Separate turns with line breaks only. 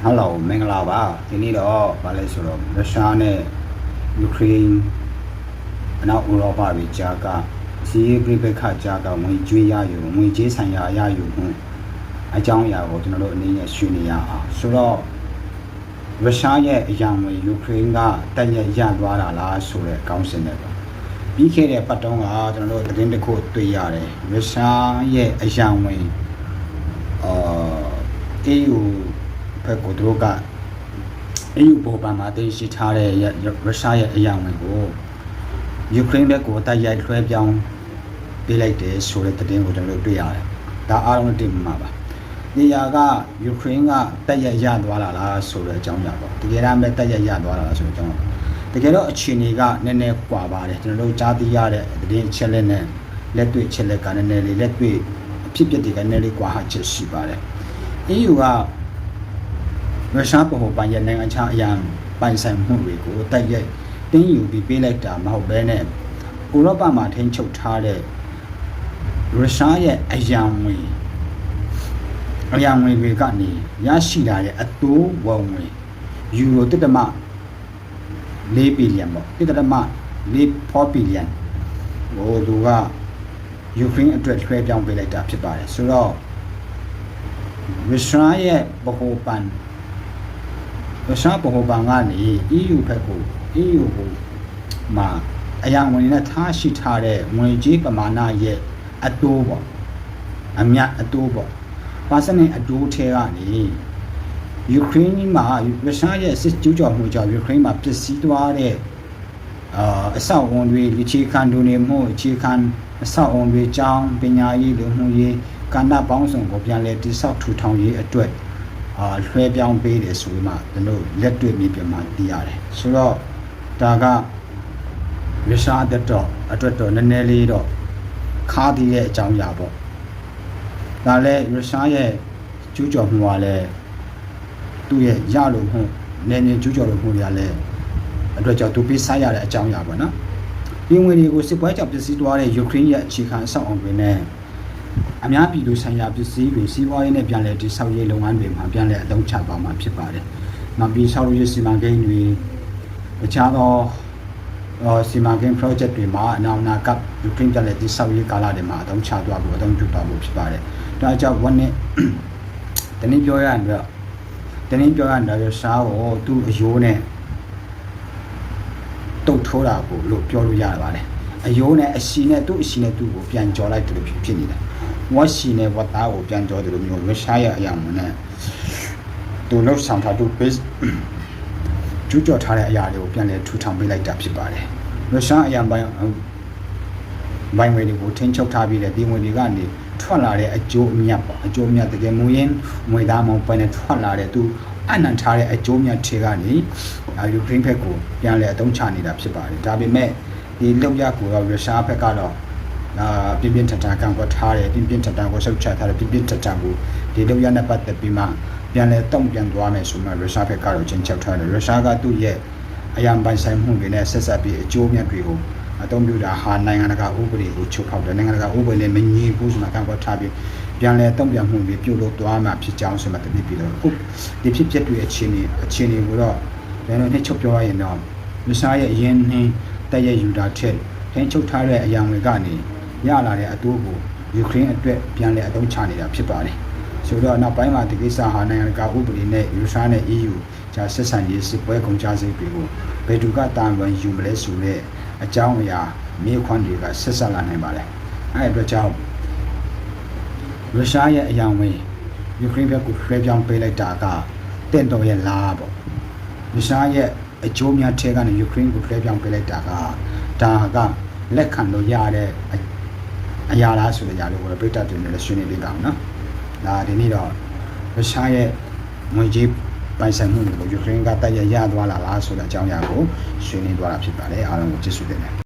Hello, Mengalava, Tinido, Palesoro, Russia, Ukraine, and now Europa with Jaga, see Rebecca Jaga, when Juya, when Jason Yaya, you, I don't ya, or no need a Shunia. So, Russia, young Ukraine, Tanya Yadwara, La Sure, Council never. BK Patonga, the Lord, the code to Yare, Russia, a young way, EU. ဘက်ကိုတို့က EU ပေါ်ပါမှာတင်ရှိထားတဲ့ရုရှားရဲ့အရာဝင်ကိုယူကရိန်းဘက်ကိုတိုက်ရိုက်လွှဲပြောင်းပေးလိုက်တယ်ဆိုတဲ့သတင်းကိုကျွန်တော်တို့တွေ့ရတယ်။ဒါအားလုံးတင်မှာပါ။နေရာကယူကရိန်းကတိုက်ရိုက်ရသွားလာလားဆိုတဲ့အကြောင်းအရာပေါ့။တကယ်တမ်းပဲတိုက်ရိုက်ရသွားလာလားဆိုတဲ့အကြောင်း။တကယ်တော့အခြေအနေကနည်းနည်းကွာပါတယ်။ကျွန်တော်တို့ကြားသိရတဲ့သတင်းချက်လက်နဲ့လက်တွေ့ချက်လက်ကနည်းနည်းလေးလက်တွေ့အဖြစ်အပျက်တွေကနည်းနည်းလေးကွာဟချက်ရှိပါတယ်။ EU ကရုရှားဗဟိုဘဏ်ရဲ့နိုင်ငံခြားအရာပိုင်ဆိုင်မှုတွေကိုတိုက်ရိုက်တင်းယူပြီးပေးလိုက်တာမဟုတ်ဘဲနဲ့ဥရောပမှာထိန်းချုပ်ထားတဲ့ရုရှားရဲ့အရာဝင်တွေကနေရရှိလာတဲ့အတိုးဝင်ငွေယူရို1.4 ဘီလီယံပေါ့1.4 ဘီလီယံဟိုသူကယူကရိန်းအတွက်လွှဲပြောင်းပေးလိုက်တာဖြစ်ပါတယ်ဆိုတော့ရုရှားရဲ့ဗဟိုဘဏ်ရုရှားဗဟိုဘဏ်ကနေ EU ဘက်ကို EU ကိုမှာအရာဝင်နဲ့ထားရှိထားတဲ့ငွေကြေးပမာဏရဲ့အတိုးပေါ့အမြတ်အတိုးပေါ့ပါစနဲ့အတိုးထဲကနေယူကရိန်းမှာရုရှားရဲ့စစ်ကျူးကျော်မှုကြောင့်ယူကရိန်းမှာပျက်စီးသွားတဲ့အဆောက်အုံတွေအခြေခံဒုနေမှုအခြေခံအဆောက်အုံတွေကြောင်းပညာရေးလူမှုရေးကဏ္ဍပေါင်းစုံကိုပြန်လည်တည်ဆောက်ထူထောင်ရေးအတွက်လွှဲပြောင်းပေးတယ်ဆိုမှကျွန်တော်လက်တွေ့မြေပြင်မှာသိရတယ်ဆိုတော့ဒါကရုရှားအတွက်တော့နည်းနည်းလေးတော့ခါးသေးတဲ့အကြောင်းအရာပေါ့ဒါလည်းရုရှားရဲ့ကျူးကျော်မှုကလည်းသူ့ရဲ့ရလို့မှုနည်းနည်းကျူးကျော်လို့မှုတွေကလည်းအတွက်ကြောင့်သူပေးစားရတဲ့အကြောင်းအရာပေါ့နော်ဒီငွေတွေကိုစစ်ပွဲကြောင့်ပျက်စီးသွားတဲ့ယူကရိန်းရဲ့အခြေခံအဆောက်အအုံတွေနဲ့အများပြည်သူဆိုင်ရာပစ္စည်းတွေစီးပွားရေးနဲ့ပြန်လည်တည်ဆောက်ရေးလုပ်ငန်းတွေမှာပြန်လည်အသုံးချသွားမှာဖြစ်ပါတယ်။နောက်ပြီးဆောက်လုပ်ရေးစီမံကိန်းတွေအခြားသောစီမံကိန်း project တွေမှာအနာကပ်ယူကရိန်းပြန်လည်တည်ဆောက်ရေးကာလတွေမှာအသုံးချသွားဖို့အသုံးပြုသွားဖို့ဖြစ်ပါတယ်။ဒါကြောင့်ဝန်နဲ့တနည်းပြောရရင်ရုရှားကိုသူ့အယိုးနဲ့တုတ်ထိုးတာကိုလို့ပြောလို့ရပါတယ်။အယိုးနဲ့အရှိနဲ့သူ့ကိုပြန်ကြော်လိုက်တယ်လို့ဖြစ်နေတယ်။ဝါရှိနဲ့ဝတ်သားကိုပြန်ကြော်တယ်လို့မျိုးရုရှားရဲ့အရာမနဲ့သူလှုပ်ဆောင်ထားသူပေးကျူးကျော်ထားတဲ့အရာတွေကိုပြန်လည်ထူထောင်ပေးလိုက်တာဖြစ်ပါတယ်။ရုရှားအရာပိုင်းငွေတွေကိုထိန်းချုပ်ထားပြီးတဲ့ဒီငွေတွေကနေထွက်လာတဲ့အကျိုးအမြတ်ပေါ့အကျိုးအမြတ်တကယ်မူရင်းငွေသားမောင်းပိုင်းနဲ့ထွက်လာတဲ့သူအနံထားတဲ့အကျိုးအမြတ်တွေကနေယူကရိန်းဘက်ကိုပြန်လည်အသုံးချနေတာဖြစ်ပါတယ်။ဒါပေမဲ့ဒီလောက်ရကိုရုရှားဘက်ကတော့ပြင်းပြင်းထန်ထန်ကန့်ကွက်ထားတယ်ပြင်းပြင်းထန်ထန်ကိုဆုတ်ချထားတယ်ပြင်းပြင်းထန်ထန်ကိုဒီလောက်ရနဲ့ပတ်သက်ပြီးမှပြန်လဲတုံ့ပြန်သွားမယ်ဆိုမှရုရှားဘက်ကတော့ချင်းချောက်ထားတယ်ရုရှားကသူ့ရဲ့အယံပိုင်ဆိုင်မှုတွေနဲ့ဆက်ဆက်ပြီးအကျိုးမြတ်တွေကိုအသုံးပြုတာဟာနိုင်ငံတကာဥပဒေကိုချုပ်ဖောက်တယ်နိုင်ငံတကာဥပဒေနဲ့မညီဘူးဆိုမှကန့်ကွက်ထားပြီးပြန်လဲတုံ့ပြန်မှုတွေပြုလုပ်သွားမှဖြစ်ကြောင်းဆိုမှတတိပြီးတော့ခုဒီဖြစ်ပျက်တွေအခြေအနေကိုတော့ကျွန်တော်နှစ်ချုပ်ပြောရရင်တော့ရုရှားရဲ့အရင်နှင်းတက်ရဲ့ယူတာထက်ထိန်းချုပ်ထားတဲ့အယံတွေကနေရလာတဲ့အတိုးကိုယူကရိန်းအတွက်ပြန်လည်အသုံးချနေတာဖြစ်ပါတယ်ဆိုတော့နောက်ပိုင်းမှာဒီကိစ္စဟာနိုင်ငံတကာဥပဒေနဲ့ရုရှားနဲ့ EU ကြားဆက်ဆံရေးစစ်ပွဲကုန်ကြစိတ်တွေကိုဘယ်သူကတာဝန်ယူမလဲဆိုတဲ့အကြောင်းအရာမြေခွန်းတွေကဆက်ဆက်လာနိုင်ပါတယ်အဲ့အတွက်ကြောင့်ရုရှားရဲ့အယောင်ဝင်ယူကရိန်းဘက်ကိုလွှဲပြောင်းပေးလိုက်တာကတင့်တော်ရဲ့လားပေါ့ရုရှားရဲ့အကျိုးများထဲကနေယူကရိန်းကိုလွှဲပြောင်းပေးလိုက်တာကဒါကလက်ခံလို့ရတဲ့အရာလားဆိုတဲ့အရာလေးကိုပြတ်တက်တယ်လည်းဆွေးနွေးပေးပါအောင်နော်ဒါဒီနေ့တော့ရုရှားရဲ့ငွေကြေးပိုင်ဆိုင်မှုတွေကိုယူကရိန်းကတိုက်ရသွားလာလားဆိုတဲ့အကြောင်းအရာကိုဆွေးနွေးသွားတာဖြစ်ပါတယ်အားလုံးကိုကျေးဇူးတင်ပါတယ်